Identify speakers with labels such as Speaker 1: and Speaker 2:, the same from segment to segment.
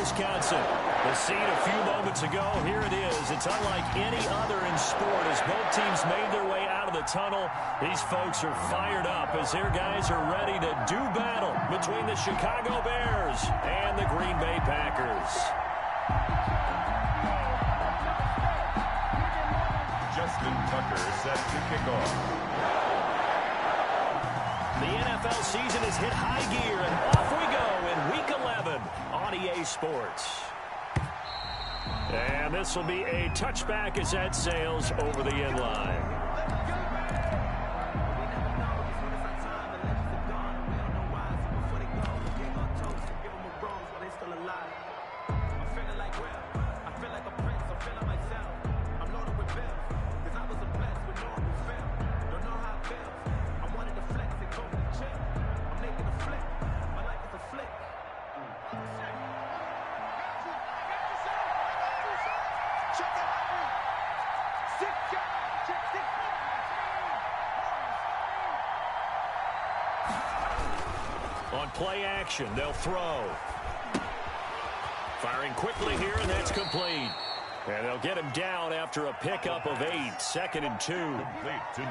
Speaker 1: Wisconsin. The scene a few moments ago, here it is. It's unlike any other in sport as both teams made their way out of the tunnel. These folks are fired up as their guys are ready to do battle between the Chicago Bears and the Green Bay Packers.
Speaker 2: Justin Tucker set to kick off.
Speaker 1: The NFL season has hit high gear, and off we go in Week 11 on EA Sports. And this will be a touchback as that sails over the end line. On play action, they'll throw. Firing quickly here, and that's complete. And they'll get him down after a pickup of 8, 2nd and 2.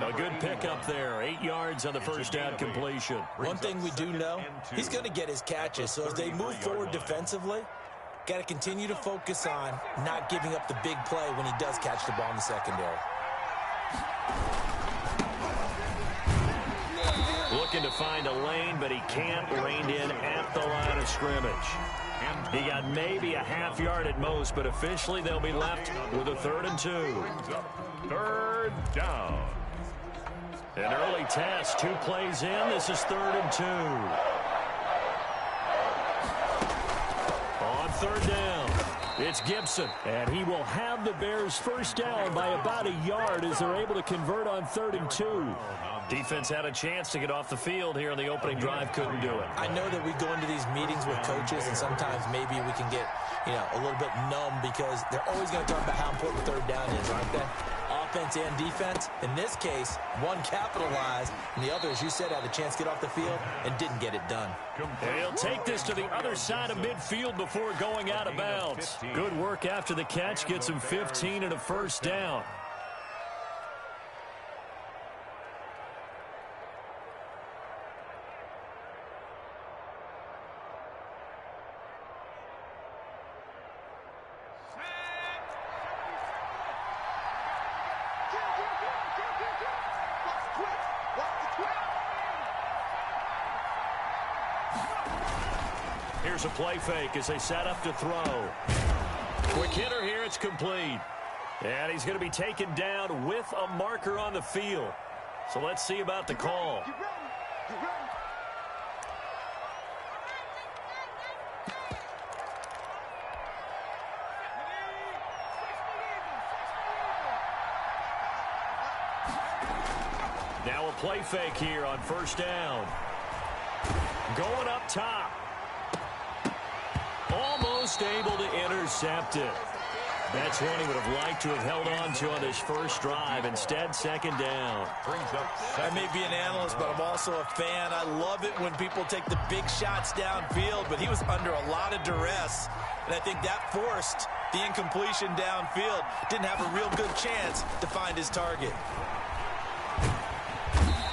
Speaker 1: A good pickup there, 8 yards on the first down completion.
Speaker 3: One thing we do know, he's going to get his catches. So as they move forward defensively, got to continue to focus on not giving up the big play when he does catch the ball in the secondary.
Speaker 1: Looking to find a lane, but he can't. Reined in at the line of scrimmage. He got maybe a half yard at most, but officially they'll be left with a 3rd and 2.
Speaker 2: 3rd down.
Speaker 1: An early test, 2 plays in. This is 3rd and 2. On 3rd down, it's Gibson, and he will have the Bears first down by about a yard as they're able to convert on 3rd and 2. Defense had a chance to get off the field here in the opening drive, couldn't do it.
Speaker 3: I know that we go into these meetings with coaches, and sometimes maybe we can get, a little bit numb because they're always going to talk about how important 3rd down is, aren't they? Offense and defense. In this case, one capitalized, and the other, as you said, had a chance to get off the field and didn't get it done.
Speaker 1: And he'll take this to the other side of midfield before going out of bounds. Good work after the catch, gets him 15 and a first down. Here's a play fake as they set up to throw. Quick hitter here, it's complete. And he's going to be taken down with a marker on the field. So let's see about the call. Now a play fake here on 1st down. Going up top. Almost able to intercept it. That's one he would have liked to have held on to on this first drive. Instead, 2nd down.
Speaker 3: I may be an analyst, but I'm also a fan. I love it when people take the big shots downfield, but he was under a lot of duress, and I think that forced the incompletion downfield. Didn't have a real good chance to find his target.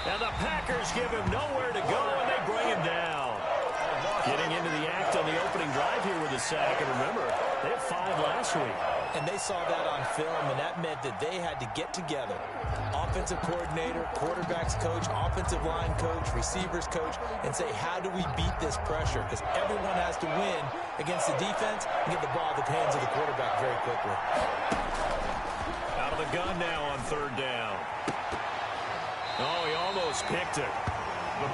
Speaker 1: Now the Packers give him nowhere to go, and they bring him down. Getting into the act on the opening drive here with a sack. And remember, they had 5 last week.
Speaker 3: And they saw that on film, and that meant that they had to get together. Offensive coordinator, quarterbacks coach, offensive line coach, receivers coach, and say, how do we beat this pressure? Because everyone has to win against the defense and get the ball in the hands of the quarterback very quickly.
Speaker 1: Out of the gun now on 3rd down. Oh, he almost picked it.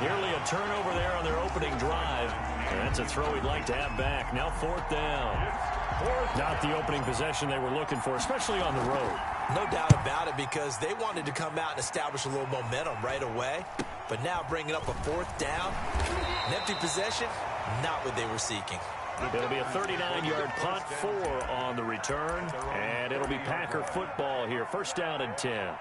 Speaker 1: Nearly a turnover there on their opening drive. And that's a throw he'd like to have back. Now 4th down. Not the opening possession they were looking for, especially on the road.
Speaker 3: No doubt about it, because they wanted to come out and establish a little momentum right away. But now bringing up a 4th down, an empty possession, not what they were seeking.
Speaker 1: It'll be a 39-yard punt, 4 on the return. And it'll be Packer football here. 1st down and 10.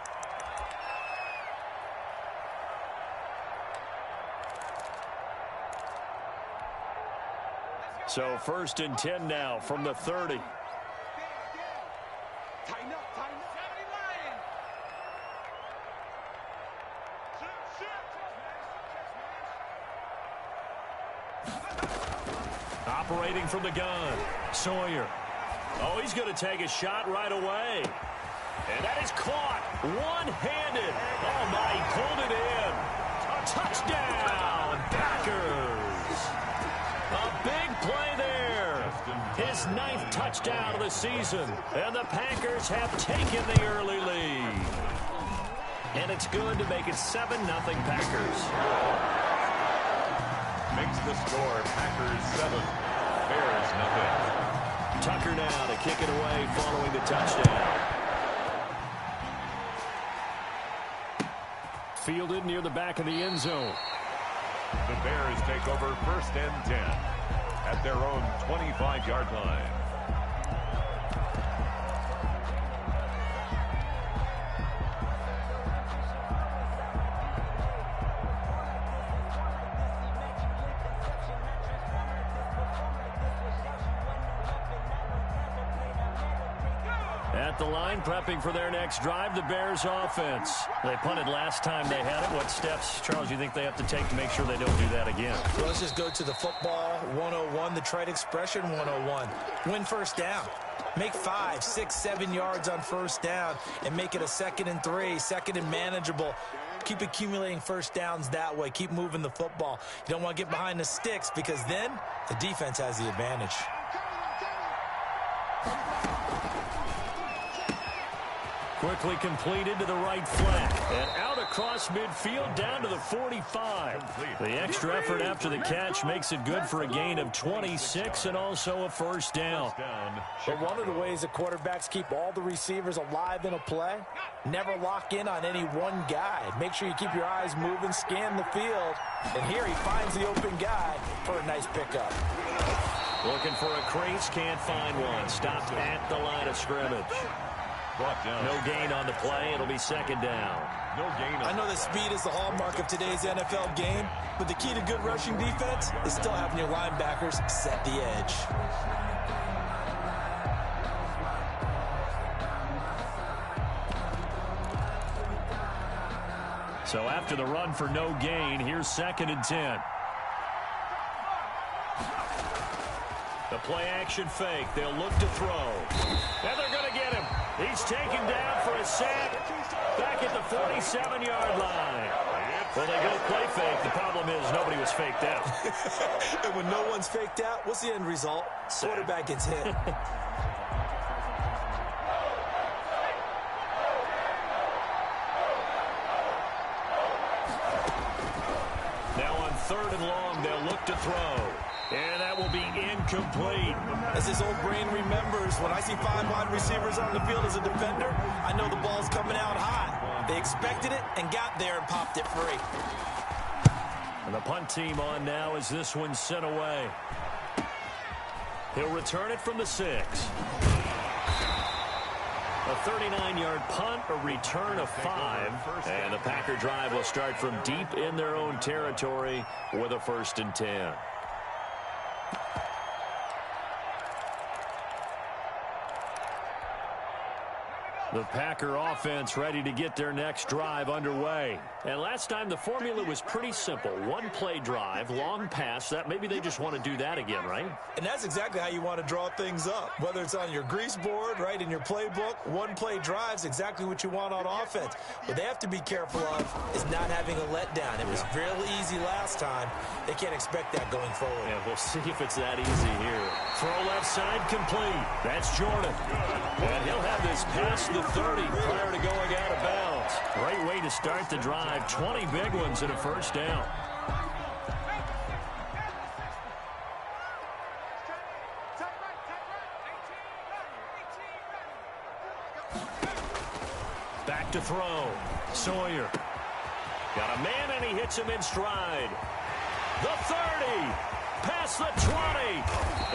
Speaker 1: So 1st and 10 now from the 30. Operating from the gun, Sawyer. Oh, he's going to take a shot right away. And that is caught one-handed. Oh, my, he pulled it in. A touchdown, Packers. A big play there. His 9th touchdown of the season. And the Packers have taken the early lead. And it's good to make it 7-0 Packers.
Speaker 2: Makes the score Packers 7, Bears nothing.
Speaker 1: Tucker now to kick it away following the touchdown. Fielded near the back of the end zone.
Speaker 2: The Bears take over 1st and 10 at their own 25-yard line.
Speaker 1: At the line, prepping for their next drive, the Bears offense. They punted last time they had it. What steps, Charles, you think they have to take to make sure they don't do that again?
Speaker 3: Well, let's just go to the football 101, the trade expression 101. Win 1st down. Make 5, 6, 7 yards on 1st down and make it a 2nd and 3, 2nd and manageable. Keep accumulating 1st downs that way. Keep moving the football. You don't want to get behind the sticks because then the defense has the advantage.
Speaker 1: Quickly completed to the right flat. And out across midfield down to the 45. The extra effort after the catch makes it good for a gain of 26 and also a 1st down.
Speaker 3: But one of the ways the quarterbacks keep all the receivers alive in a play, never lock in on any one guy. Make sure you keep your eyes moving, scan the field. And here he finds the open guy for a nice pickup.
Speaker 1: Looking for a crease, can't find one. Stopped at the line of scrimmage. No gain on the play. It'll be 2nd down.
Speaker 2: No gain.
Speaker 3: I know that speed is the hallmark of today's NFL game, but the key to good rushing defense is still having your linebackers set the edge.
Speaker 1: So after the run for no gain, here's 2nd and 10. The play action fake. They'll look to throw. And they're going to get him. He's taken down for a sack back at the 47-yard line. Well, they go play fake. The problem is nobody was faked out.
Speaker 3: And when no one's faked out, what's the end result? Quarterback gets hit.
Speaker 1: Now on 3rd and long, they'll look to throw. And that will be incomplete.
Speaker 3: As his old brain remembers, when I see 5 wide receivers on the field as a defender, I know the ball's coming out high. They expected it and got there and popped it free.
Speaker 1: And the punt team on now as this one's sent away. He'll return it from the 6. A 39-yard punt, a return of 5. And the Packer drive will start from deep in their own territory with a 1st and 10. The Packer offense ready to get their next drive underway. And last time the formula was pretty simple. One play drive, long pass. That maybe they just want to do that again, right?
Speaker 3: And that's exactly how you want to draw things up. Whether it's on your grease board, right, in your playbook, one play drive's exactly what you want on offense. What they have to be careful of is not having a letdown. It was real easy last time. They can't expect that going forward.
Speaker 1: Yeah, we'll see if it's that easy here. Throw left side complete. That's Jordan. And he'll have this past the 30 prior to going out of bounds. Great way to start the drive. 20 big ones and a 1st down. Back to throw. Sawyer. Got a man and he hits him in stride. The 30. Past the 20.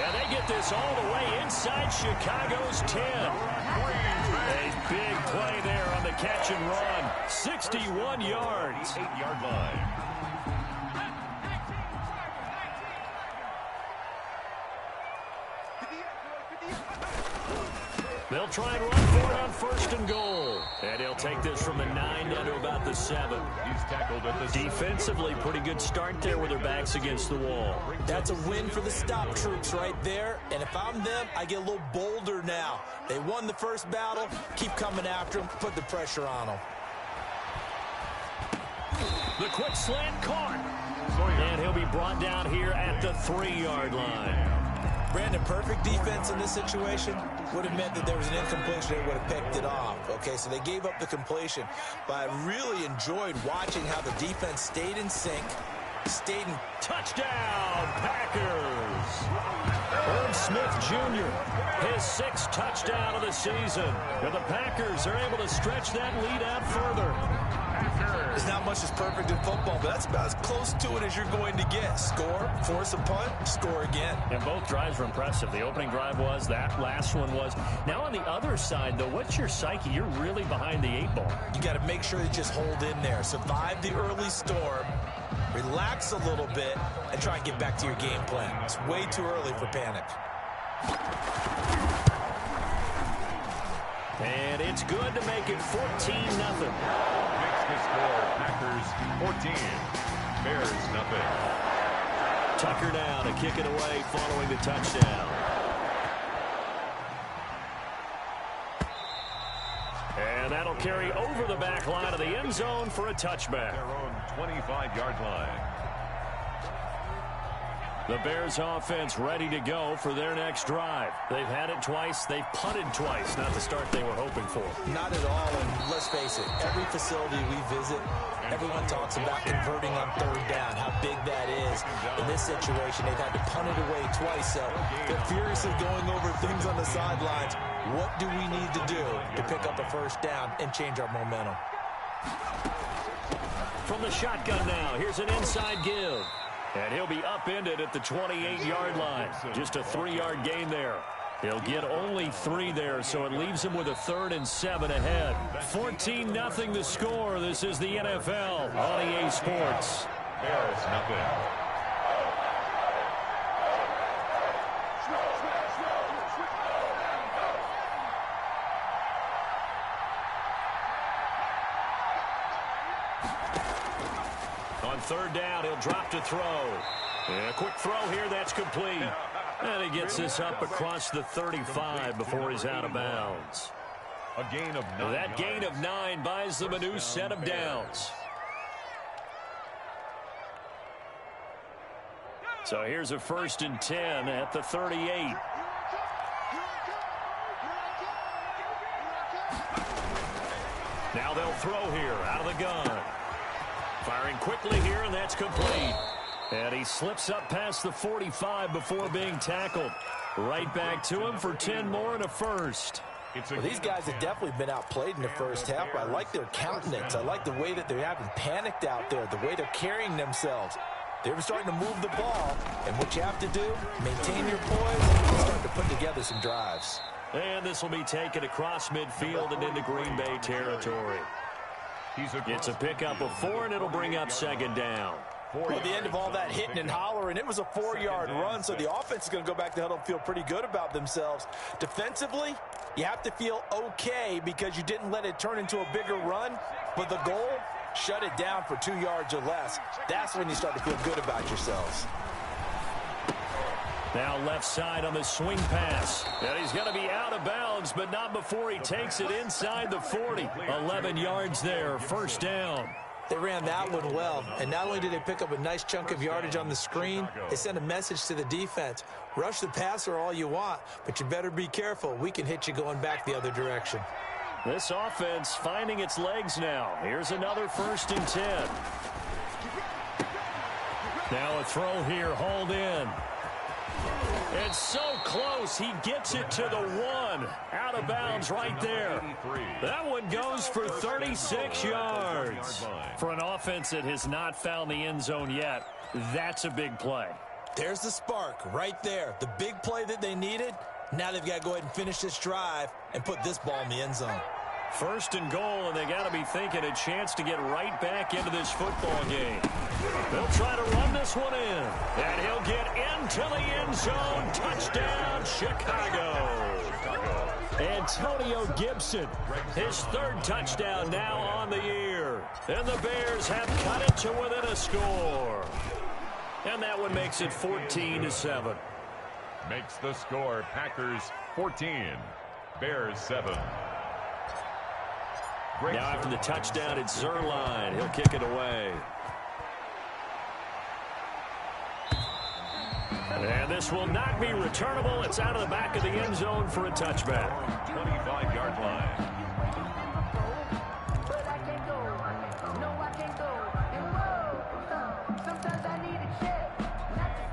Speaker 1: And they get this all the way inside Chicago's 10. A big play there on the catch and run. 61 yards.
Speaker 2: 8-yard line.
Speaker 1: They'll try and run for it on 1st and goal. And he'll take this from the 9 down to about the 7.
Speaker 2: He's tackled at the
Speaker 1: Defensively, pretty good start there with their backs against the wall.
Speaker 3: That's a win for the stop troops right there. And if I'm them, I get a little bolder now. They won the first battle. Keep coming after them. Put the pressure on them.
Speaker 1: The quick slant caught. And he'll be brought down here at the 3-yard line.
Speaker 3: Brandon, perfect defense in this situation would have meant that there was an incompletion. They would have picked it off. Okay, so they gave up the completion. But I really enjoyed watching how the defense stayed in sync, stayed in...
Speaker 1: Touchdown, Packers! Herb Smith Jr., his 6th touchdown of the season. And the Packers are able to stretch that lead out further.
Speaker 3: There's not much that's perfect in football, but that's about as close to it as you're going to get. Score, force a punt, score again.
Speaker 1: And both drives were impressive. The opening drive was, that last one was. Now on the other side, though, what's your psyche? You're really behind the 8 ball.
Speaker 3: You got to make sure you just hold in there. Survive the early storm, relax a little bit, and try and get back to your game plan. It's way too early for panic.
Speaker 1: And it's good to make it 14-0.
Speaker 2: Makes the score Packers 14, Bears nothing.
Speaker 1: Tucker now to kick it away following the touchdown. And that'll carry over the back line of the end zone for a touchback.
Speaker 2: Their own 25-yard line.
Speaker 1: The Bears offense ready to go for their next drive. They've had it twice. They've punted twice. Not the start they were hoping for.
Speaker 3: Not at all, and let's face it, every facility we visit, everyone talks about converting on 3rd down, how big that is. In this situation, they've had to punt it away twice, so they're furiously going over things on the sidelines. What do we need to do to pick up a 1st down and change our momentum?
Speaker 1: From the shotgun now, here's an inside give. And he'll be upended at the 28-yard line. Just a 3-yard gain there. He'll get only 3 there, so it leaves him with a 3rd and 7 ahead. 14-0 the score. This is the NFL on EA Sports.
Speaker 2: Bears nothing.
Speaker 1: On 3rd down, he'll drop to throw. And a quick throw here, that's complete. And he gets this up across the 35 before he's out of bounds.
Speaker 2: A gain of 9.
Speaker 1: That gain of 9 buys them a new set of downs. So here's a 1st and 10 at the 38. Now they'll throw here out of the gun. Firing quickly here, and that's complete. And he slips up past the 45 before being tackled. Right back to him for 10 more and a 1st.
Speaker 3: Well, these guys have definitely been outplayed in the first half. I like their countenance. I like the way that they're having panicked out there, the way they're carrying themselves. They're starting to move the ball, and what you have to do, maintain your poise and start to put together some drives.
Speaker 1: And this will be taken across midfield and into Green Bay territory. It's a pickup of 4, and it'll bring up 2nd down.
Speaker 3: Well, at the end of all that hitting and hollering, it was a 4-yard run, so the offense is going to go back to the huddle and feel pretty good about themselves. Defensively, you have to feel okay because you didn't let it turn into a bigger run, but the goal, shut it down for 2 yards or less. That's when you start to feel good about yourselves.
Speaker 1: Now left side on the swing pass. And he's going to be out of bounds, but not before he takes it inside the 40. 11 yards there, 1st down.
Speaker 3: They ran that one well, and not only did they pick up a nice chunk of yardage on the screen, they sent a message to the defense. Rush the passer all you want, but you better be careful. We can hit you going back the other direction.
Speaker 1: This offense finding its legs now. Here's another 1st and 10. Now a throw here, hauled in. It's so close, he gets it to the 1. Out of bounds right there. That one goes for 36 yards. For an offense that has not found the end zone yet, that's a big play.
Speaker 3: There's the spark right there. The big play that they needed. Now they've got to go ahead and finish this drive and put this ball in the end zone.
Speaker 1: First and goal, and they got to be thinking a chance to get right back into this football game. They'll try to run this one in, and he'll get into the end zone. Touchdown, Chicago. Antonio Gibson, his third touchdown now on the year. And the Bears have cut it to within a score. And that one makes it 14-7.
Speaker 2: Makes the score Packers 14, Bears 7.
Speaker 1: Now after the touchdown, it's Zerline. He'll kick it away. And this will not be returnable. It's out of the back of the end zone for a touchback.
Speaker 2: 25-yard line.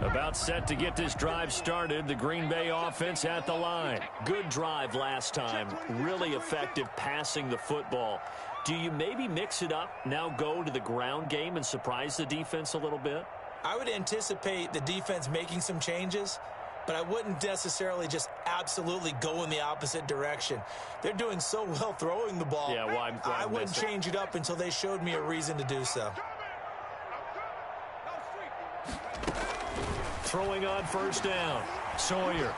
Speaker 1: About set to get this drive started. The Green Bay offense at the line. Good drive last time. Really effective passing the football. Do you maybe mix it up, now go to the ground game and surprise the defense a little bit?
Speaker 3: I would anticipate the defense making some changes, but I wouldn't necessarily just absolutely go in the opposite direction. They're doing so well throwing the ball.
Speaker 1: Yeah, why
Speaker 3: I wouldn't change it up until they showed me a reason to do so.
Speaker 1: Throwing on first down. Sawyer.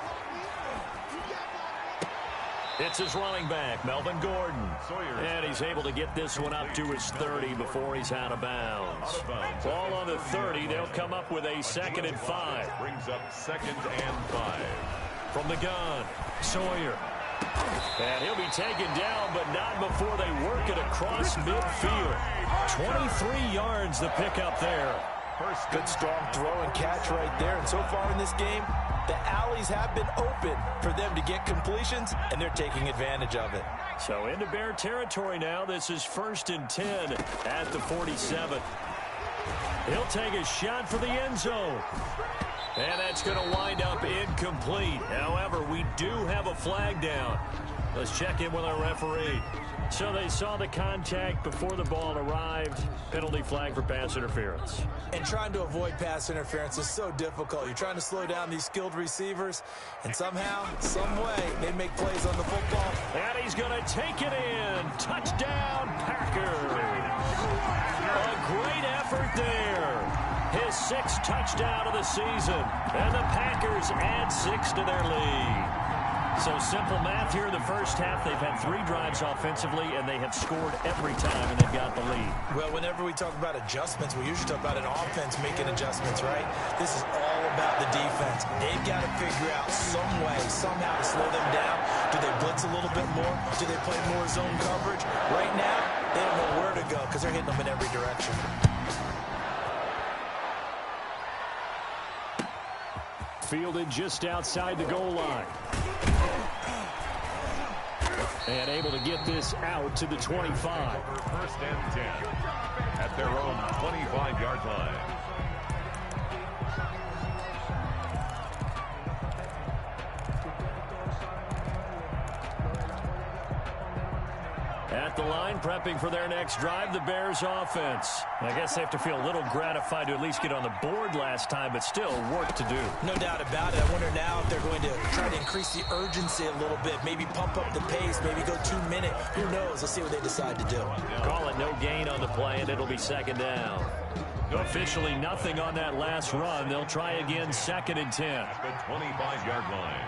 Speaker 1: It's his running back, Melvin Gordon. And he's able to get this one up to his 30 before he's out of bounds. Ball on the 30. They'll come up with a 2nd and 5.
Speaker 2: Brings up 2nd and 5.
Speaker 1: From the gun, Sawyer. And he'll be taken down, but not before they work it across midfield. 23 yards the pickup there.
Speaker 3: Good strong throw and catch right there. And so far in this game, the alleys have been open for them to get completions, and they're taking advantage of it.
Speaker 1: So into Bear territory now. This is 1st and 10 at the 47. He'll take a shot for the end zone. And that's going to wind up incomplete. However, we do have a flag down. Let's check in with our referee. So they saw the contact before the ball arrived. Penalty flag for pass interference.
Speaker 3: And trying to avoid pass interference is so difficult. You're trying to slow down these skilled receivers, and somehow, some way, they make plays on the football.
Speaker 1: And he's going to take it in. Touchdown, Packers. A great effort there. His 6th touchdown of the season. And the Packers add 6 to their lead. So simple math here in the first half. They've had 3 drives offensively, and they have scored every time, and they've got the lead.
Speaker 3: Well, whenever we talk about adjustments, we usually talk about an offense making adjustments, right? This is all about the defense. They've got to figure out some way, somehow to slow them down. Do they blitz a little bit more? Do they play more zone coverage? Right now, they don't know where to go because they're hitting them in every direction.
Speaker 1: Fielded just outside the goal line. And able to get this out to the 25.
Speaker 2: 1st and 10 at their own 25-yard line.
Speaker 1: At the line, prepping for their next drive, the Bears offense. I guess they have to feel a little gratified to at least get on the board last time, but still work to do.
Speaker 3: No doubt about it. I wonder now if they're going to try to increase the urgency a little bit, maybe pump up the pace, maybe go 2 minute. Who knows? Let's see what they decide to do.
Speaker 1: Call it no gain on the play, and it'll be 2nd down. Officially nothing on that last run. They'll try again 2nd and 10.
Speaker 2: At the 25-yard line.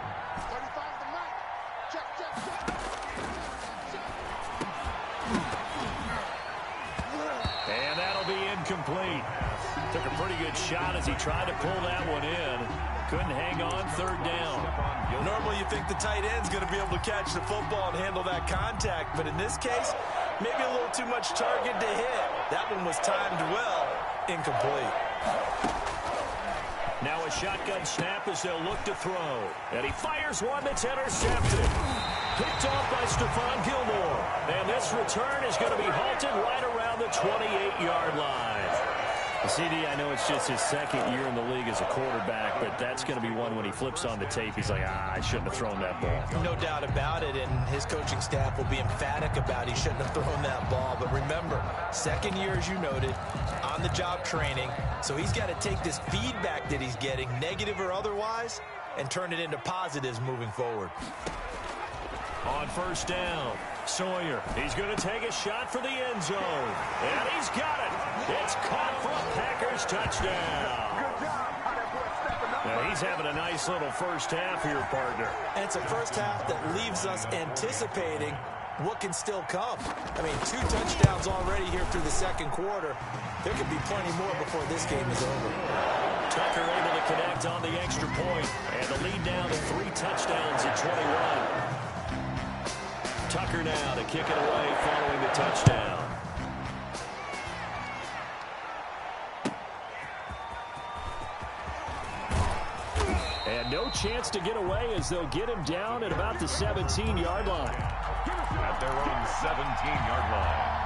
Speaker 1: And that'll be incomplete. Took a pretty good shot as he tried to pull that one in. Couldn't hang on 3rd down.
Speaker 3: Normally you think the tight end's going to be able to catch the football and handle that contact, but in this case, maybe a little too much target to hit. That one was timed well. Incomplete.
Speaker 1: Now a shotgun snap as they'll look to throw. And he fires one that's intercepted. Picked off by Stephon Gilmore. And this return is going to be halted right around the 28-yard line. CD, I know it's just his 2nd year in the league as a quarterback, but that's going to be one when he flips on the tape, he's like, I shouldn't have thrown that ball.
Speaker 3: No doubt about it, and his coaching staff will be emphatic about he shouldn't have thrown that ball. But remember, 2nd year, as you noted, on-the-job training, so he's got to take this feedback that he's getting, negative or otherwise, and turn it into positives moving forward.
Speaker 1: On first down, Sawyer. He's going to take a shot for the end zone. And he's got it. It's caught for a Packers touchdown. Now, he's having a nice little first half here, partner.
Speaker 3: And it's a first half that leaves us anticipating what can still come. I mean, 2 touchdowns already here through the second quarter. There could be plenty more before this game is over.
Speaker 1: Tucker able to connect on the extra point, and the lead down to 3 touchdowns at 21. Tucker now to kick it away following the touchdown. And no chance to get away as they'll get him down at about the 17-yard line.
Speaker 2: At their own 17-yard line.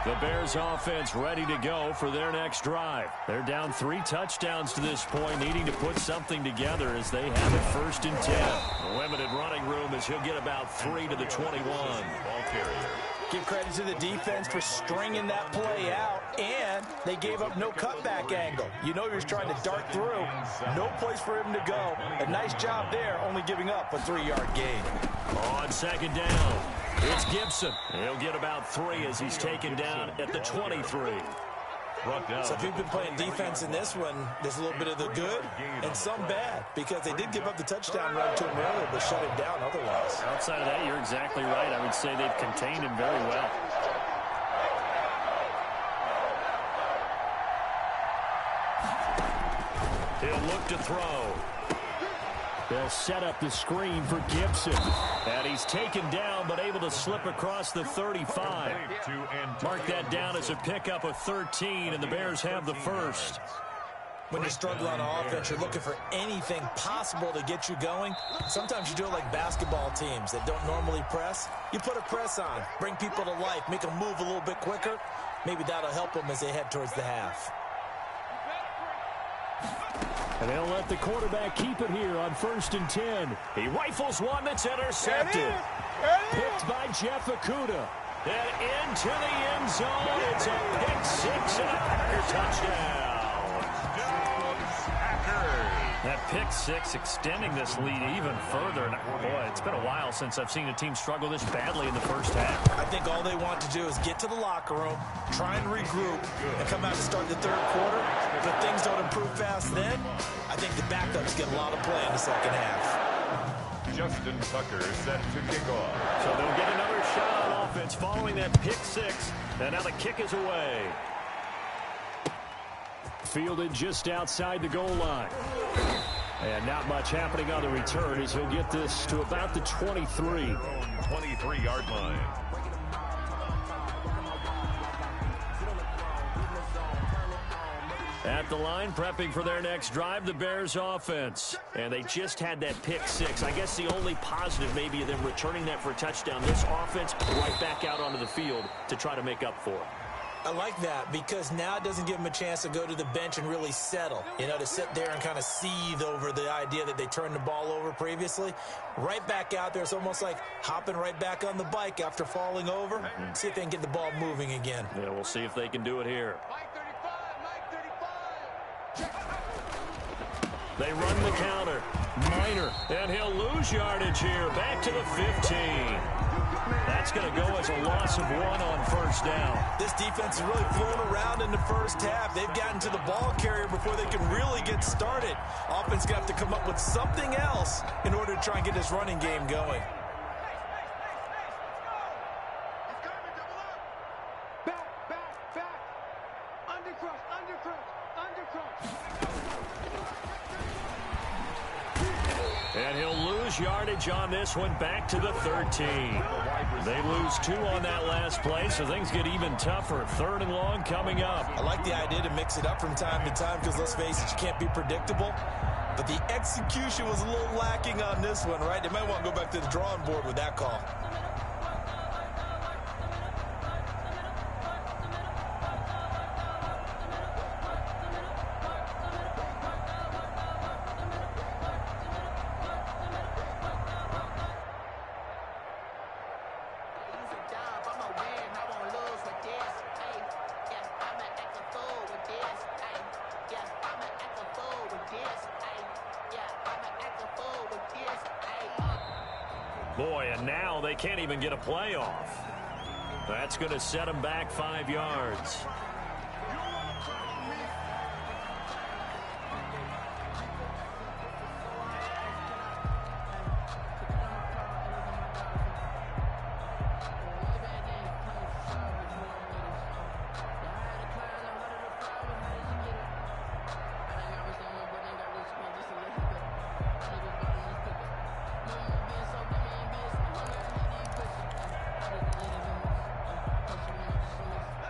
Speaker 1: The Bears offense ready to go for their next drive. They're down 3 touchdowns to this point, needing to put something together as they have it 1st and 10. Limited running room as he'll get about 3 to the 21.
Speaker 2: Ball carrier.
Speaker 3: Give credit to the defense for stringing that play out, and they gave up no cutback angle. You know he was trying to dart through. No place for him to go. A nice job there, only giving up a 3-yard gain.
Speaker 1: On second down, it's Gibson. He'll get about 3 as he's taken down at the 23.
Speaker 3: So if you've been playing defense in this one, there's a little bit of the good and some bad, because they did give up the touchdown run to him earlier, but shut him down otherwise.
Speaker 1: Outside of that, you're exactly right. I would say they've contained him very well. He'll look to throw. They'll set up the screen for Gibson. And he's taken down, but able to slip across the 35. Mark that down as a pickup of 13, and the Bears have the first.
Speaker 3: When you struggle on offense, you're looking for anything possible to get you going. Sometimes you do it like basketball teams that don't normally press. You put a press on, bring people to life, make them move a little bit quicker. Maybe that'll help them as they head towards the half.
Speaker 1: And they'll let the quarterback keep it here on 1st and 10. He rifles one that's intercepted. Picked by Jeff Okudah. And into the end zone. It's a pick 6 and a Packer touchdown. That pick 6 extending this lead even further. And boy, it's been a while since I've seen a team struggle this badly in the first half.
Speaker 3: I think all they want to do is get to the locker room, try and regroup, and come out and start the third quarter. But if things don't improve fast then, I think the backups get a lot of play in the second half.
Speaker 2: Justin Tucker set to kick off.
Speaker 1: So they'll get another shot on offense following that pick 6. And now the kick is away. Fielded just outside the goal line. And not much happening on the return as he'll get this to about the 23.
Speaker 2: 23-yard line.
Speaker 1: At the line, prepping for their next drive, the Bears offense. And they just had that pick 6. I guess the only positive maybe of them returning that for a touchdown. This offense right back out onto the field to try to make up for it.
Speaker 3: I like that because now it doesn't give them a chance to go to the bench and really settle. You know, to sit there and kind of seethe over the idea that they turned the ball over previously. Right back out there, it's almost like hopping right back on the bike after falling over. See if they can get the ball moving again.
Speaker 1: Yeah, we'll see if they can do it here. They run the counter. Minor, and he'll lose yardage here. Back to the 15. That's going to go as a loss of 1 on first down.
Speaker 3: This defense is really flown around in the first half. They've gotten to the ball carrier before they can really get started. Offense got to come up with something else in order to try and get this running game going.
Speaker 1: And he'll lose yardage on this one, back to the 13. They lose 2 on that last play, so things get even tougher. 3rd and long coming up.
Speaker 3: I like the idea to mix it up from time to time because, let's face it, you can't be predictable. But the execution was a little lacking on this one, right? They might want to go back to the drawing board with that call.
Speaker 1: Boy, and now they can't even get a playoff. That's going to set them back 5 yards.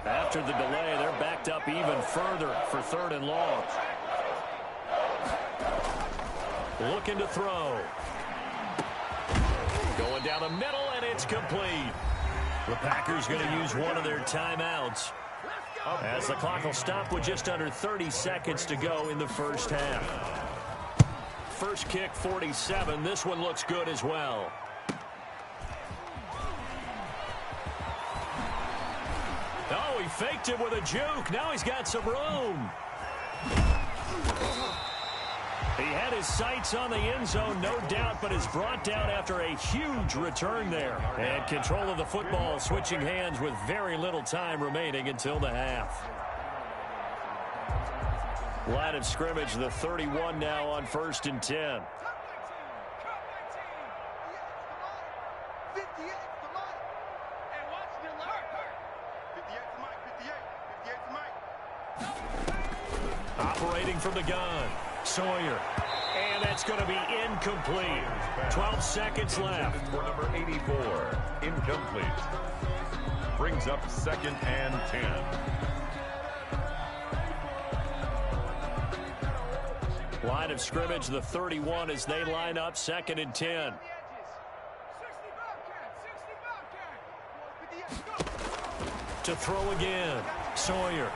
Speaker 1: After the delay, they're backed up even further for 3rd and long. Looking to throw. Going down the middle, and it's complete. The Packers going to use one of their timeouts, as the clock will stop with just under 30 seconds to go in the first half. First kick, 47. This one looks good as well. Oh, he faked it with a juke. Now he's got some room. He had his sights on the end zone, no doubt, but is brought down after a huge return there. And control of the football switching hands with very little time remaining until the half. Line of scrimmage, the 31 now on 1st and 10. Operating from the gun, Sawyer. And that's going to be incomplete. 12 seconds left.
Speaker 2: For number 84, incomplete. Brings up 2nd and 10.
Speaker 1: Line of scrimmage, the 31 as they line up 2nd and 10. To throw again, Sawyer.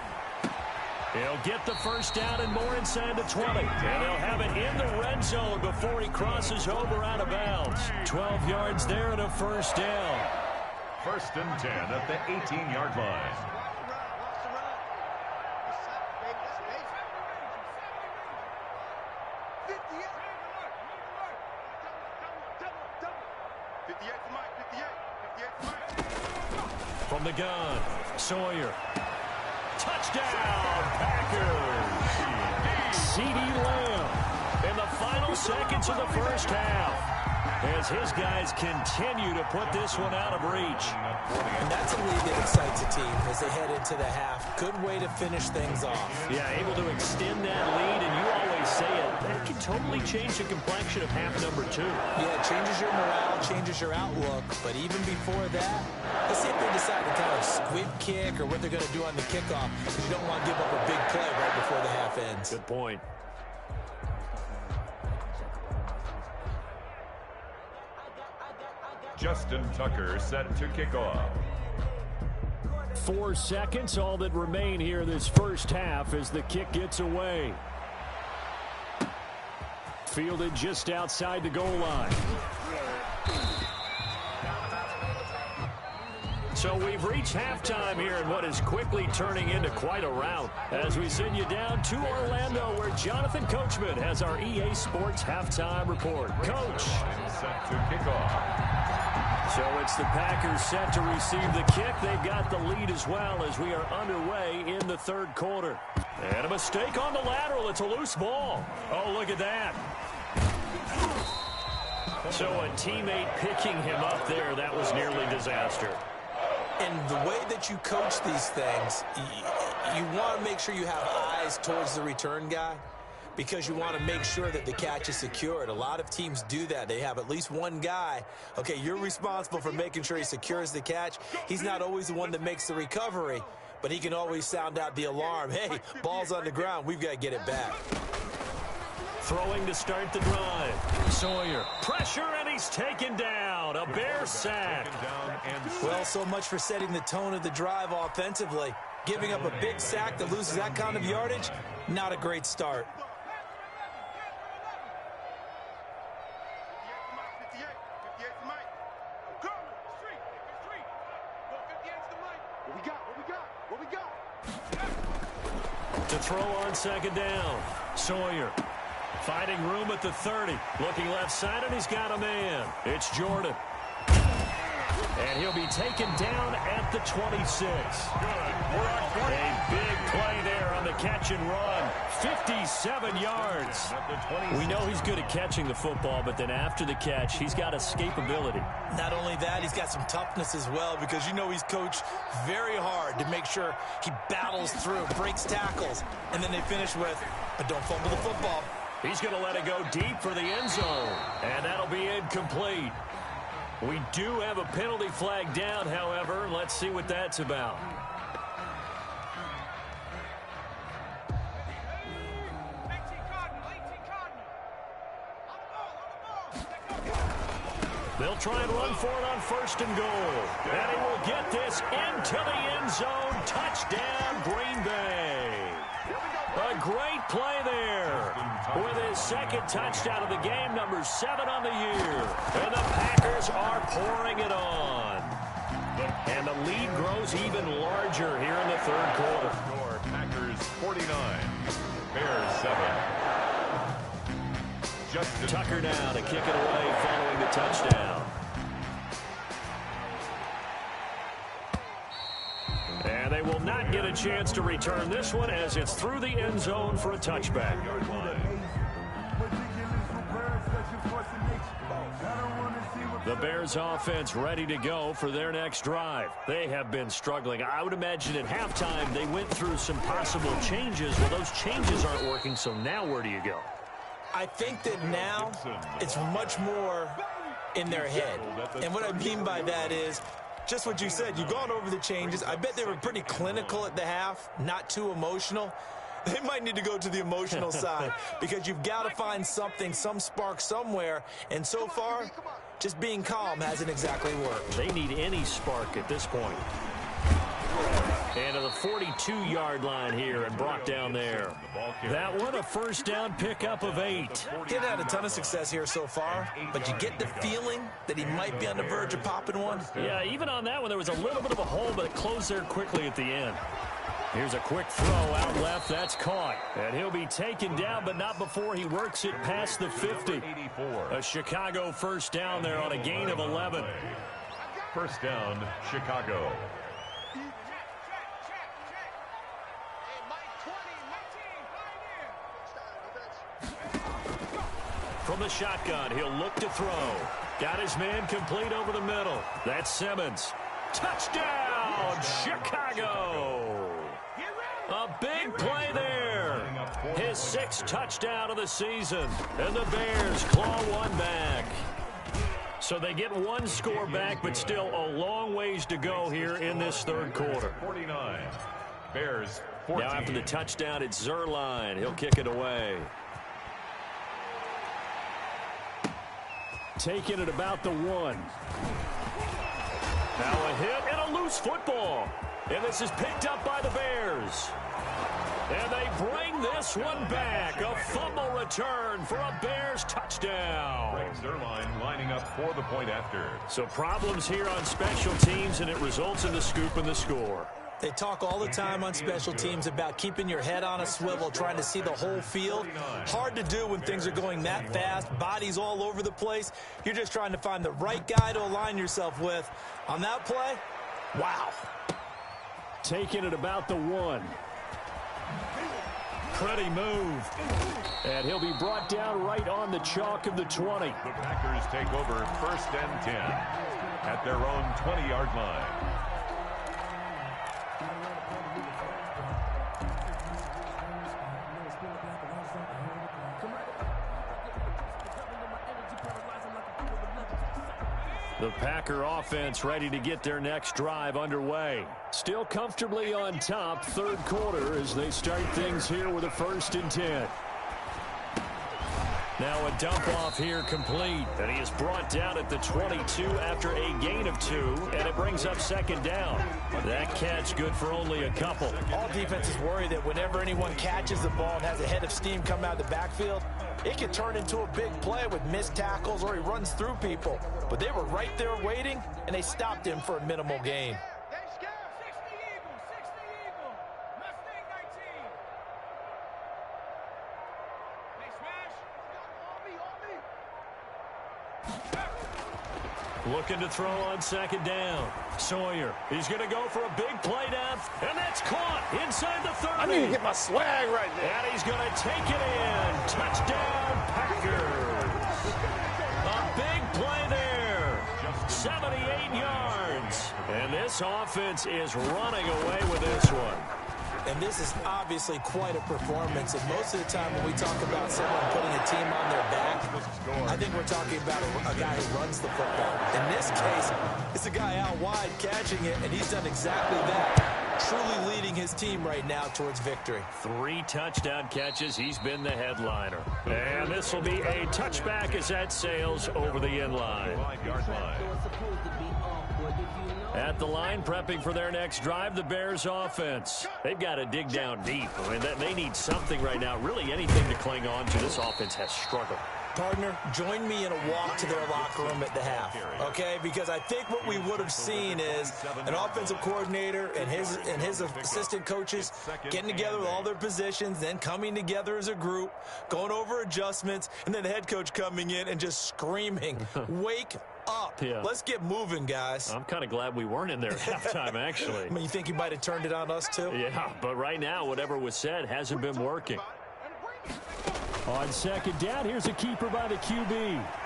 Speaker 1: He'll get the first down and more inside the 20. And they'll have it in the red zone before he crosses over out of bounds. 12 yards there and a first down.
Speaker 2: 1st and 10 at the 18-yard line.
Speaker 1: From the gun, Sawyer. Touchdown, Packers! CeeDee Lamb in the final seconds of the first half, as his guys continue to put this one out of reach.
Speaker 3: And that's a lead that excites a team as they head into the half. Good way to finish things off.
Speaker 1: Yeah, able to extend that lead, and you always say it, that can totally change the complexion of half number 2.
Speaker 3: Yeah, it changes your morale, changes your outlook, but even before that, let's see if they decide to kind of squib kick or what they're going to do on the kickoff, because you don't want to give up a big play right before the half ends.
Speaker 1: Good point.
Speaker 2: Justin Tucker set to kick off.
Speaker 1: 4 seconds, all that remain here this first half as the kick gets away. Fielded just outside the goal line. So we've reached halftime here in what is quickly turning into quite a rout, as we send you down to Orlando, where Jonathan Coachman has our EA Sports halftime report. Coach.
Speaker 2: Set to kick off.
Speaker 1: So it's the Packers set to receive the kick. They've got the lead as well as we are underway in the 3rd quarter. And a mistake on the lateral. It's a loose ball. Oh, look at that. So a teammate picking him up there. That was nearly disaster.
Speaker 3: And the way that you coach these things, you want to make sure you have eyes towards the return guy, because you want to make sure that the catch is secured. A lot of teams do that. They have at least one guy. Okay, you're responsible for making sure he secures the catch. He's not always the one that makes the recovery, but he can always sound out the alarm. Hey, ball's on the ground. We've got to get it back.
Speaker 1: Throwing to start the drive. Sawyer. Pressure, and he's taken down. A Bear sack.
Speaker 3: Well, so much for setting the tone of the drive offensively. Giving up a big sack that loses that kind of yardage, not a great start.
Speaker 1: To throw on 2nd down. Sawyer. Finding room at the 30. Looking left side, and he's got a man. It's Jordan. And he'll be taken down at the 26. A big play there on the catch and run. 57 yards. We know he's good at catching the football, but then after the catch, he's got escapability.
Speaker 3: Not only that, he's got some toughness as well, because you know he's coached very hard to make sure he battles through, breaks tackles, and then they finish with, but don't fumble the football.
Speaker 1: He's going to let it go deep for the end zone, and that'll be incomplete. We do have a penalty flag down, however. Let's see what that's about. They'll try and run for it on 1st and goal. And he will get this into the end zone. Touchdown, Green Bay. A great play there. With his second touchdown of the game, number 7 on the year. And the Packers are pouring it on. And the lead grows even larger here in the third quarter.
Speaker 2: Packers 49, Bears 7.
Speaker 1: Tucker now to kick it away following the touchdown. And they will not get a chance to return this one as it's through the end zone for a touchback. The Bears offense ready to go for their next drive. They have been struggling. I would imagine at halftime they went through some possible changes. Well, those changes aren't working, so now where do you go?
Speaker 3: I think that now it's much more in their head. And what I mean by that is just what you said. You've gone over the changes. I bet they were pretty clinical at the half, not too emotional. They might need to go to the emotional side because you've got to find something, some spark somewhere. And so far, just being calm hasn't exactly worked.
Speaker 1: They need any spark at this point. And to the 42-yard line here and brought down there. That one a first down pickup of 8.
Speaker 3: He hasn't had a ton of success here so far, but you get the feeling that he might be on the verge of popping one.
Speaker 1: Yeah, even on that one, there was a little bit of a hole, but it closed there quickly at the end. Here's a quick throw out left. That's caught. And he'll be taken down, but not before he works it past the 50. A Chicago first down there on a gain of 11.
Speaker 2: First down, Chicago.
Speaker 1: From the shotgun, he'll look to throw. Got his man complete over the middle. That's Simmons. Touchdown, Chicago! A big play there. His 6th touchdown of the season. And the Bears claw one back. So they get one score back, but still a long ways to go here in this third quarter.
Speaker 2: 49, Bears 14.
Speaker 1: Now after the touchdown, it's Zerline. He'll kick it away. Taking it about the 1. Now a hit and a loose football. And this is picked up by the Bears. And they bring this one back. A fumble return for a Bears touchdown.
Speaker 2: Zerline lining up for the point after.
Speaker 1: So problems here on special teams, and it results in the scoop and the score.
Speaker 3: They talk all the time on special teams about keeping your head on a swivel, trying to see the whole field. Hard to do when things are going that fast, bodies all over the place. You're just trying to find the right guy to align yourself with. On that play, wow.
Speaker 1: Taking it about the 1. Pretty move. And he'll be brought down right on the chalk of the 20.
Speaker 2: The Packers take over first and 10 at their own 20-yard line.
Speaker 1: The Packer offense ready to get their next drive underway. Still comfortably on top, third quarter as they start things here with a 1st and 10. Now a dump off here complete, and he is brought down at the 22 after a gain of 2, and it brings up 2nd down. That catch good for only a couple.
Speaker 3: All defenses worry that whenever anyone catches the ball and has a head of steam come out of the backfield, it can turn into a big play with missed tackles or he runs through people. But they were right there waiting, and they stopped him for a minimal gain.
Speaker 1: Looking to throw on second down. Sawyer, he's going to go for a big play down, and that's caught inside the 30.
Speaker 4: I need to get my swag right there.
Speaker 1: And he's going to take it in. Touchdown, Packers. A big play there. 78 yards. And this offense is running away with this one.
Speaker 3: And this is obviously quite a performance. And most of the time when we talk about someone putting a team on their back, I think we're talking about a guy who runs the football. In this case, it's a guy out wide catching it, and he's done exactly that, truly leading his team right now towards victory.
Speaker 1: 3 touchdown catches. He's been the headliner. And this will be a touchback as that sails over the end line.
Speaker 2: 5-yard line.
Speaker 1: At the line, prepping for their next drive, the Bears offense. They've got to dig down deep. I mean, they need something right now, really anything to cling on to. This offense has struggled.
Speaker 3: Partner, join me in a walk to their locker room at the half, okay? Because I think what we would have seen is an offensive coordinator and his assistant coaches getting together with all their positions, then coming together as a group, going over adjustments, and then the head coach coming in and just screaming, wake up.
Speaker 1: Yeah.
Speaker 3: Let's get moving, guys.
Speaker 1: I'm kind of glad we weren't in there at halftime, actually.
Speaker 3: I mean, you think he might have turned it on us, too?
Speaker 1: Yeah, but right now, whatever was said hasn't been working. On second down, here's a keeper by the QB.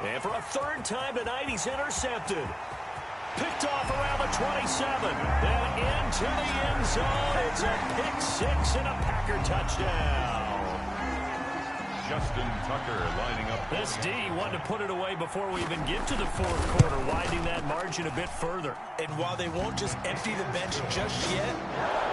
Speaker 1: And for a third time tonight, he's intercepted. Picked off around the 27. And into the end zone. It's a pick 6 and a Packer touchdown.
Speaker 2: Justin Tucker lining up.
Speaker 1: This D wanted to put it away before we even get to the fourth quarter, widening that margin a bit further.
Speaker 3: And while they won't just empty the bench just yet,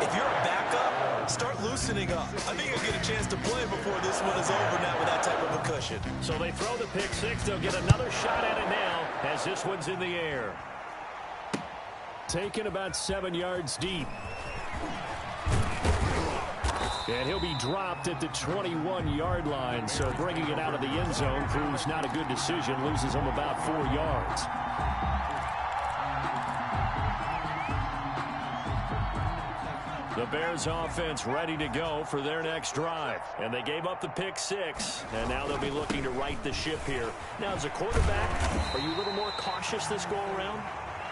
Speaker 3: if you're a backup, start loosening up. I think you'll get a chance to play before this one is over now with that type of a cushion.
Speaker 1: So they throw the pick 6. They'll get another shot at it now as this one's in the air. Taken about 7 yards deep. And he'll be dropped at the 21-yard line, so bringing it out of the end zone proves not a good decision, loses him about 4 yards. The Bears offense ready to go for their next drive. And they gave up the pick 6, and now they'll be looking to right the ship here. Now, as a quarterback, are you a little more cautious this go-around?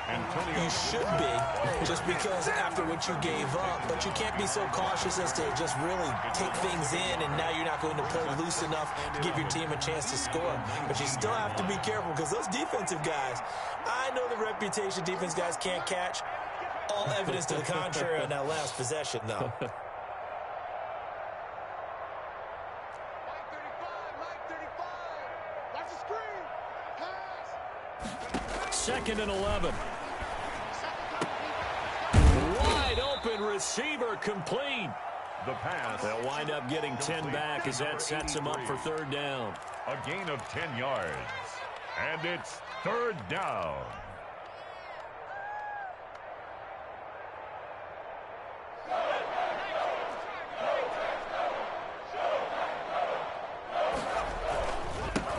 Speaker 3: You should be, just because after what you gave up, but you can't be so cautious as to just really take things in, and now you're not going to play loose enough to give your team a chance to score. But you still have to be careful, because those defensive guys, I know the reputation defense guys can't catch. All evidence to the contrary on that last possession, though.
Speaker 1: Second and 11. Wide open receiver complete.
Speaker 2: The pass.
Speaker 1: They'll wind up getting 10 back as that sets them up for third down.
Speaker 2: A gain of 10 yards. And it's third down.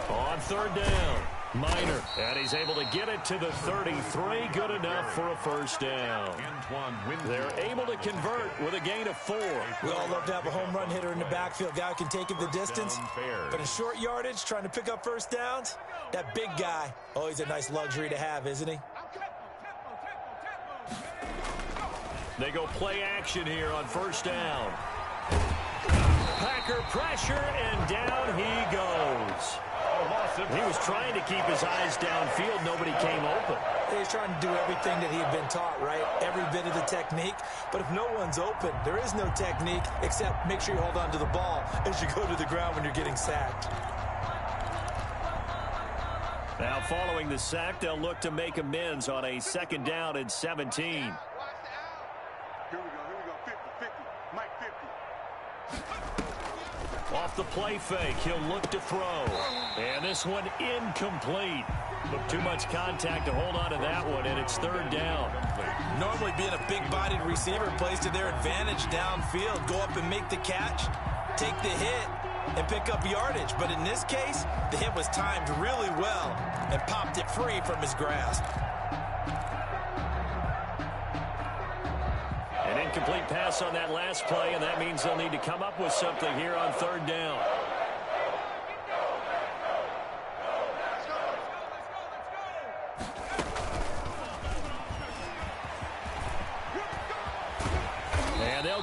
Speaker 2: On third down, Minor, and he's able to get it to the 33, good enough for a first down. They're able to convert with a gain of 4.
Speaker 3: We all love to have a home run hitter in the backfield, guy who can take it the distance. But in short yardage, trying to pick up first downs, that big guy, always a nice luxury to have, isn't he?
Speaker 1: They go play action here on first down. Packer pressure, and down he goes. He was trying to keep his eyes downfield. Nobody came open.
Speaker 3: He's trying to do everything that he had been taught, right? Every bit of the technique. But if no one's open, there is no technique except make sure you hold on to the ball as you go to the ground when you're getting sacked.
Speaker 1: Now following the sack, they'll look to make amends on a second down and 17.
Speaker 4: Here we go, 50, Mike 50.
Speaker 1: Off the play fake, he'll look to throw. And this one incomplete. Too much contact to hold on to that one, and it's third down.
Speaker 3: Normally being a big-bodied receiver plays to their advantage downfield. Go up and make the catch, take the hit, and pick up yardage. But in this case, the hit was timed really well and popped it free from his grasp.
Speaker 1: An incomplete pass on that last play, and that means they'll need to come up with something here on third down.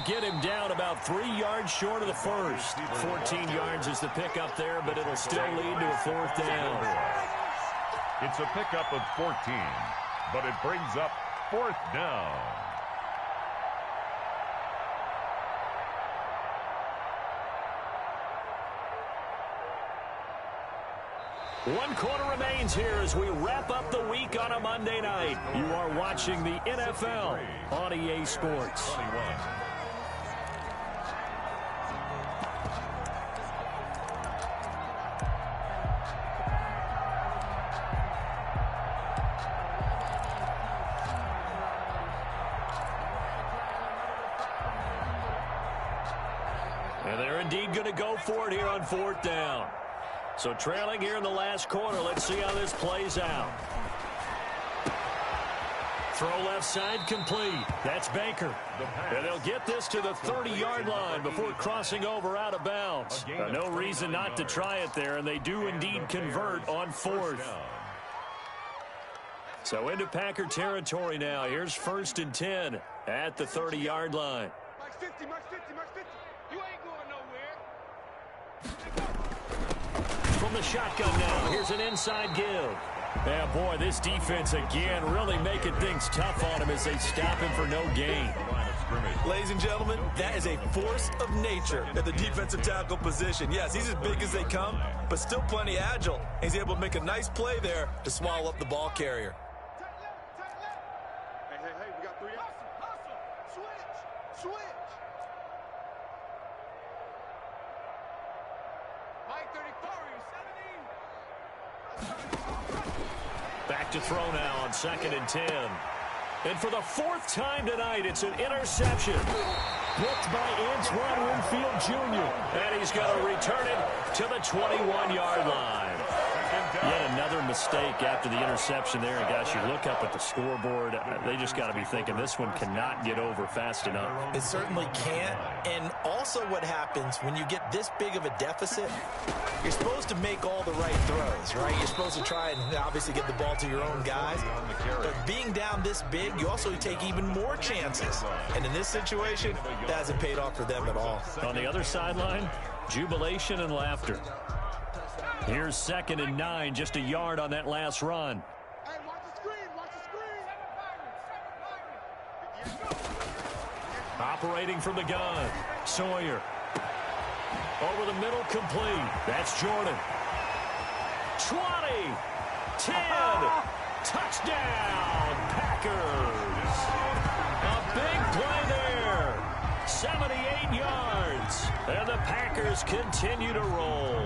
Speaker 2: get him down about 3 yards short of the first. 14 yards is the pickup there, but it'll still lead to a 4th down.
Speaker 5: It's a pickup of 14, but it brings up 4th down.
Speaker 2: One quarter remains here as we wrap up the week on a Monday night. You are watching the NFL on EA Sports. And they're indeed going to go for it here on 4th down. So trailing here in the last quarter. Let's see how this plays out. Throw left side complete. That's Baker. And they'll get this to the 30-yard line before crossing over out of bounds. No reason not to try it there, and they do indeed convert on 4th. So into Packer territory now. Here's 1st and 10 at the 30-yard line.
Speaker 4: Max 50, Max 50, Max 50. You ain't going nowhere.
Speaker 2: From the shotgun now, here's an inside give. Yeah, boy, this defense again really making things tough on him as they stop him for no gain.
Speaker 3: Ladies and gentlemen, that is a force of nature at the defensive tackle position. Yes, he's as big as they come, but still plenty agile. He's able to make a nice play there to swallow up the ball carrier.
Speaker 4: Hey, we got 3 out. Hustle. Switch. Mike 34, you 17.
Speaker 2: Back to throw now on 2nd and 10. And for the 4th time tonight, it's an interception. Blocked by Antoine Winfield Jr. And he's going to return it to the 21-yard line. Yet another mistake after the interception there. And, guys, you look up at the scoreboard, they just got to be thinking this one cannot get over fast enough.
Speaker 3: It certainly can't. And also what happens when you get this big of a deficit, you're supposed to make all the right throws, right? You're supposed to try and obviously get the ball to your own guys. But being down this big, you also take even more chances. And in this situation, that hasn't paid off for them at all.
Speaker 2: On the other sideline, jubilation and laughter. Here's 2nd and 9, just a yard on that last run.
Speaker 4: Hey, watch the screen.
Speaker 2: Operating from the gun, Sawyer. Over the middle, complete. That's Jordan. 20, 10, touchdown, Packers. A big play there. 78 yards. And the Packers continue to roll.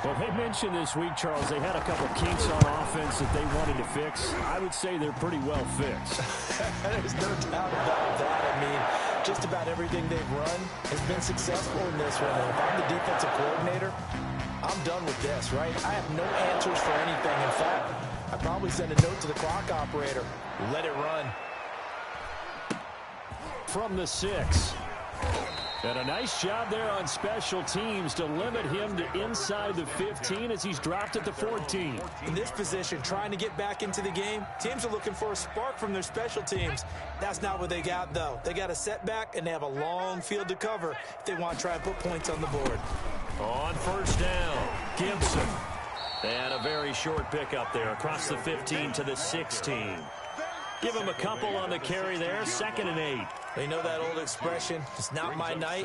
Speaker 6: Well, they mentioned this week, Charles, they had a couple kinks on offense that they wanted to fix. I would say they're pretty well fixed.
Speaker 3: There's no doubt about that. I mean, just about everything they've run has been successful in this one. And if I'm the defensive coordinator, I'm done with this, right? I have no answers for anything. In fact, I'd probably send a note to the clock operator. Let it run.
Speaker 2: From the 6. And a nice job there on special teams to limit him to inside the 15 as he's dropped at the 14.
Speaker 3: In this position, trying to get back into the game, teams are looking for a spark from their special teams. That's not what they got, though. They got a setback, and they have a long field to cover if they want to try and put points on the board.
Speaker 2: On 1st down, Gibson. And a very short pickup there across the 15 to the 16. Give him a couple on the carry there, 2nd and 8.
Speaker 3: They know that old expression, it's not my night.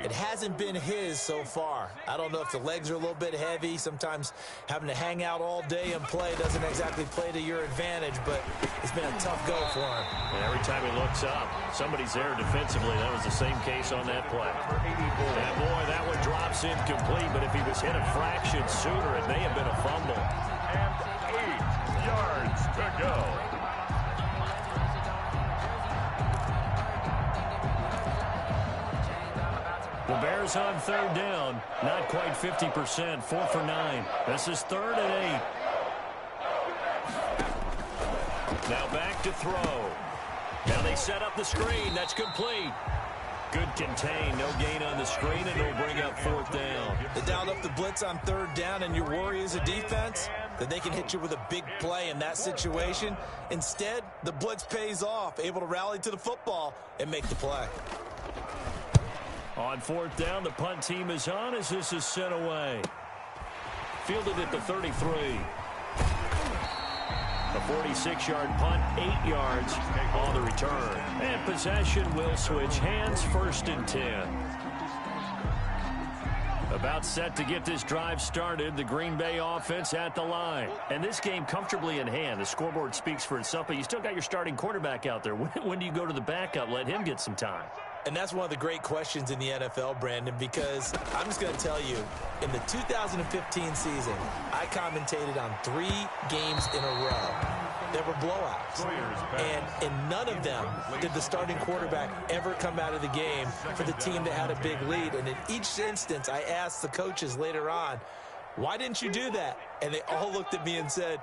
Speaker 3: It hasn't been his so far. I don't know if the legs are a little bit heavy. Sometimes having to hang out all day and play doesn't exactly play to your advantage, but it's been a tough go for him.
Speaker 2: And every time he looks up, somebody's there defensively. That was the same case on that play. And boy, that one drops incomplete, but if he was hit a fraction sooner, it may have been a fumble.
Speaker 5: And 8 yards to go.
Speaker 2: The Bears on 3rd down, not quite 50%, 4 for 9. This is 3rd and 8. Now back to throw. Now they set up the screen. That's complete. Good contain, no gain on the screen, and it'll bring up 4th down.
Speaker 3: They dialed up the blitz on 3rd down, and your worry as a defense, that they can hit you with a big play in that situation. Instead, the blitz pays off, able to rally to the football and make the play.
Speaker 2: On fourth down, the punt team is on as this is sent away. Fielded at the 33. A 46-yard punt, 8 yards on the return. And possession will switch hands, 1st and 10. About set to get this drive started, the Green Bay offense at the line. And this game comfortably in hand. The scoreboard speaks for itself, but you still got your starting quarterback out there. When do you go to the backup? Let him get some time.
Speaker 3: And that's one of the great questions in the NFL, Brandon, because I'm just going to tell you, in the 2015 season, I commentated on 3 games in a row. There were blowouts, and in none of them did the starting quarterback ever come out of the game for the team that had a big lead. And in each instance, I asked the coaches later on, why didn't you do that? And they all looked at me and said,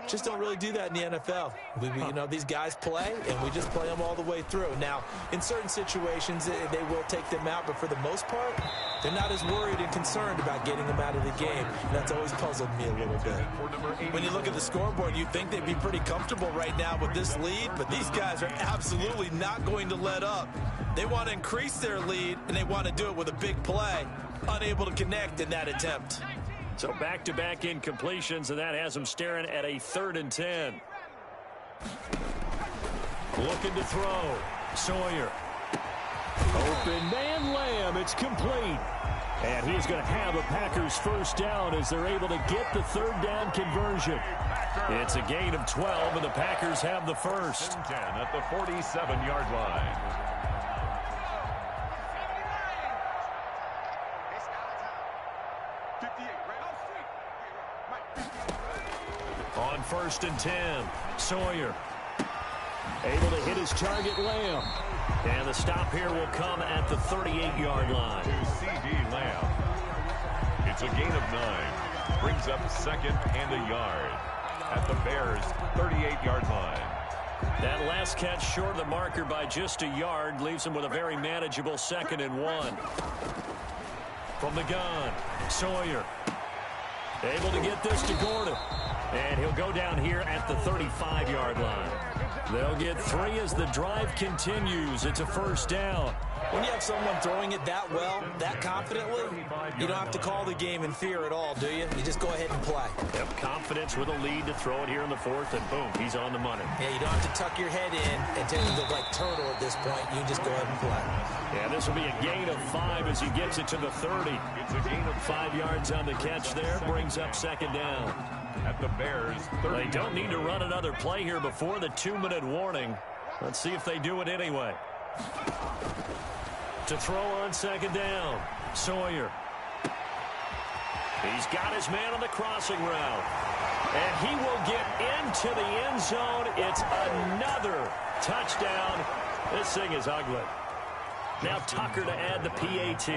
Speaker 3: just don't really do that in the NFL. You know, these guys play, and we just play them all the way through. Now, in certain situations, they will take them out, but for the most part, they're not as worried and concerned about getting them out of the game. And that's always puzzled me a little bit. When you look at the scoreboard, you'd think they'd be pretty comfortable right now with this lead, but these guys are absolutely not going to let up. They want to increase their lead, and they want to do it with a big play, unable to connect in that attempt.
Speaker 2: So back-to-back incompletions, and that has them staring at a 3rd and 10. Looking to throw. Sawyer. Open man, Lamb. It's complete. And he's going to have a Packers 1st down as they're able to get the 3rd down conversion. It's a gain of 12, and the Packers have the 1st.
Speaker 5: 10 at the 47-yard line.
Speaker 2: On 1st and 10, Sawyer. Able to hit his target, Lamb. And the stop here will come at the 38-yard line.
Speaker 5: To C.D. Lamb. It's a gain of 9. Brings up 2nd and a yard. At the Bears' 38-yard line.
Speaker 2: That last catch short of the marker by just a yard leaves him with a very manageable 2nd and 1. From the gun, Sawyer. Able to get this to Gordon. And he'll go down here at the 35-yard line. They'll get 3 as the drive continues. It's a 1st down.
Speaker 3: When you have someone throwing it that well, that confidently, you don't have to call the game in fear at all, do you? You just go ahead and play.
Speaker 2: Yep, confidence with a lead to throw it here in the 4th, and boom, he's on the money.
Speaker 3: Yeah, you don't have to tuck your head in and tend to look like turtle at this point. You just go ahead and play.
Speaker 2: Yeah, this will be a gain of 5 as he gets it to the 30.
Speaker 5: It's a gain of
Speaker 2: 5 yards on the catch there, brings up 2nd down.
Speaker 5: At the Bears' 30.
Speaker 2: They don't need to run another play here before the 2-minute warning. Let's see if they do it anyway. To throw on 2nd down, Sawyer. He's got his man on the crossing route. And he will get into the end zone. It's another touchdown. This thing is ugly. Now Tucker to add the PAT.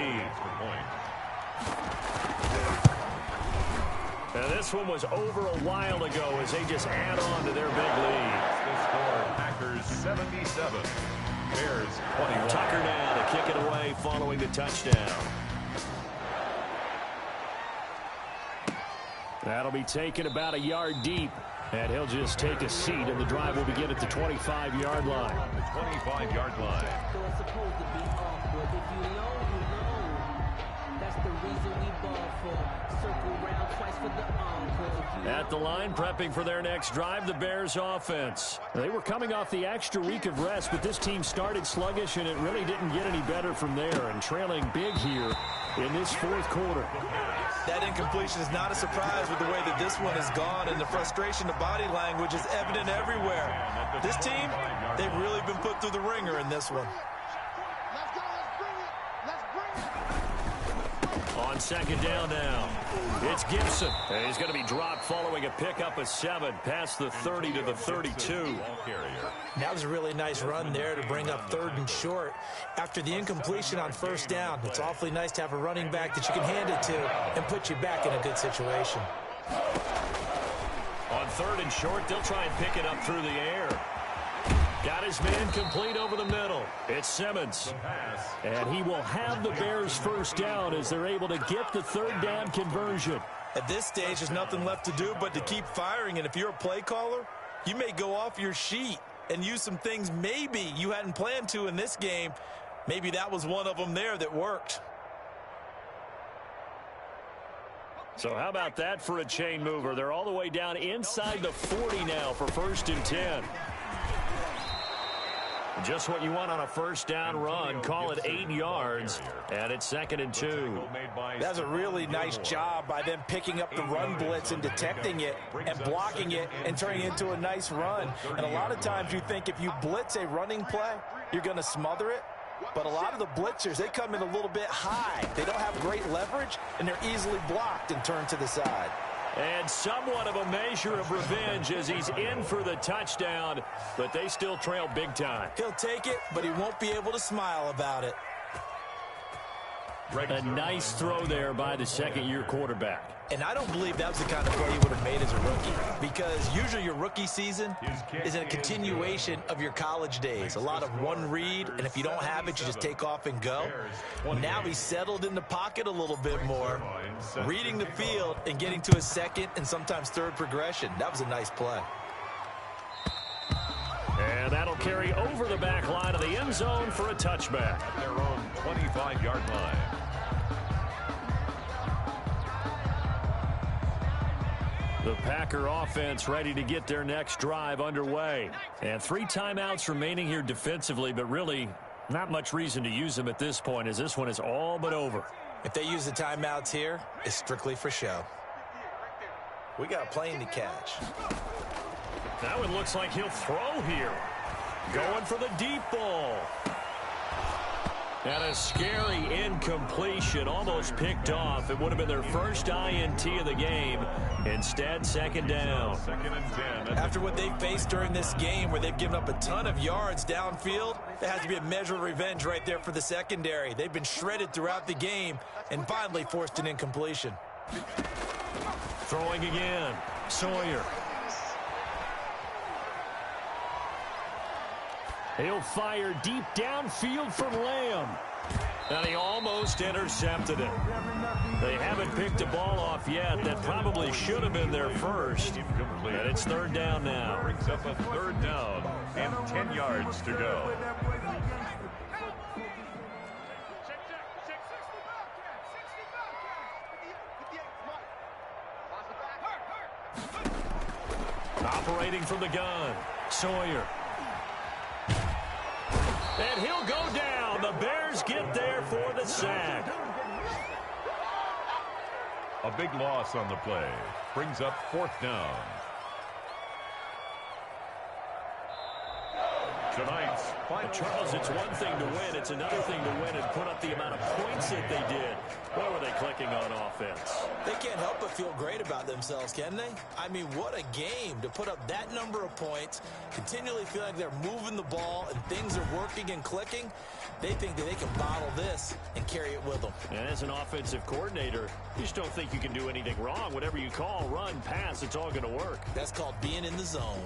Speaker 2: Now this one was over a while ago as they just add on to their big lead.
Speaker 5: The score, Packers 77, Bears 21.
Speaker 2: Tucker now to kick it away following the touchdown. That'll be taken about a yard deep. And he'll just take a seat, and the drive will begin at the 25-yard line.
Speaker 5: The 25-yard line.
Speaker 2: At the line, prepping for their next drive, the Bears offense. They were coming off the extra week of rest, but this team started sluggish, and it really didn't get any better from there, and trailing big here in this 4th quarter.
Speaker 3: That incompletion is not a surprise with the way that this one has gone, and the frustration, the body language is evident everywhere. This team, they've really been put through the ringer in this one.
Speaker 2: On 2nd down now, it's Gibson. And he's going to be dropped following a pickup of 7 past the 30 to the 32.
Speaker 3: That was a really nice run there to bring up 3rd and short. After the incompletion on 1st down, it's awfully nice to have a running back that you can hand it to and put you back in a good situation.
Speaker 2: On 3rd and short, they'll try and pick it up through the air. Got his man complete over the middle. It's Simmons. And he will have the Bears 1st down as they're able to get the 3rd down conversion.
Speaker 3: At this stage, there's nothing left to do but to keep firing. And if you're a play caller, you may go off your sheet and use some things maybe you hadn't planned to in this game. Maybe that was one of them there that worked.
Speaker 2: So how about that for a chain mover? They're all the way down inside the 40 now for 1st and 10. Just what you want on a first down run. Call it 8 yards, and it's 2nd and 2.
Speaker 3: That's a really nice job by them picking up the run blitz and detecting it and blocking it and turning it into a nice run. And a lot of times you think if you blitz a running play, you're going to smother it. But a lot of the blitzers, they come in a little bit high. They don't have great leverage, and they're easily blocked and turned to the side.
Speaker 2: And somewhat of a measure of revenge as he's in for the touchdown, but they still trail big time.
Speaker 3: He'll take it, but he won't be able to smile about it.
Speaker 2: A nice throw there by the second-year quarterback.
Speaker 3: And I don't believe that was the kind of play he would have made as a rookie, because usually your rookie season is a continuation of your college days. A lot of one read, and if you don't have it, you just take off and go. Now he's settled in the pocket a little bit more, reading the field and getting to a second and sometimes third progression. That was a nice play.
Speaker 2: And that'll carry over the back line of the end zone for a touchback.
Speaker 5: Their own 25-yard line.
Speaker 2: The Packer offense ready to get their next drive underway. And 3 timeouts remaining here defensively, but really not much reason to use them at this point as this one is all but over.
Speaker 3: If they use the timeouts here, it's strictly for show. We got a plane to catch.
Speaker 2: That one looks like he'll throw here. Going for the deep ball. And a scary incompletion, almost picked off. It would have been their first INT of the game. Instead, 2nd down.
Speaker 5: 2nd and 10.
Speaker 3: After what they faced during this game where they've given up a ton of yards downfield, there has to be a measure of revenge right there for the secondary. They've been shredded throughout the game and finally forced an incompletion.
Speaker 2: Throwing again. Sawyer. He'll fire deep downfield from Lamb. And he almost intercepted it. They haven't picked a ball off yet. That probably should have been their first. And it's 3rd down now.
Speaker 5: Brings up a 3rd down and 10 yards to go.
Speaker 2: Operating from the gun. Sawyer. And he'll go down. The Bears get there for the sack.
Speaker 5: A big loss on the play. Brings up 4th down. Tonight's final.
Speaker 2: Charles, it's one thing to win. It's another thing to win and put up the amount of points that they did. What were they clicking on offense?
Speaker 3: They can't help but feel great about themselves, can they? I mean, what a game to put up that number of points, continually feel like they're moving the ball and things are working and clicking. They think that they can bottle this and carry it with them.
Speaker 2: And as an offensive coordinator, you just don't think you can do anything wrong. Whatever you call, run, pass, it's all going to work.
Speaker 3: That's called being in the zone.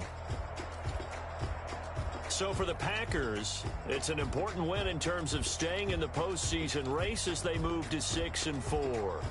Speaker 2: So for the Packers, it's an important win in terms of staying in the postseason race as they move to 6-4.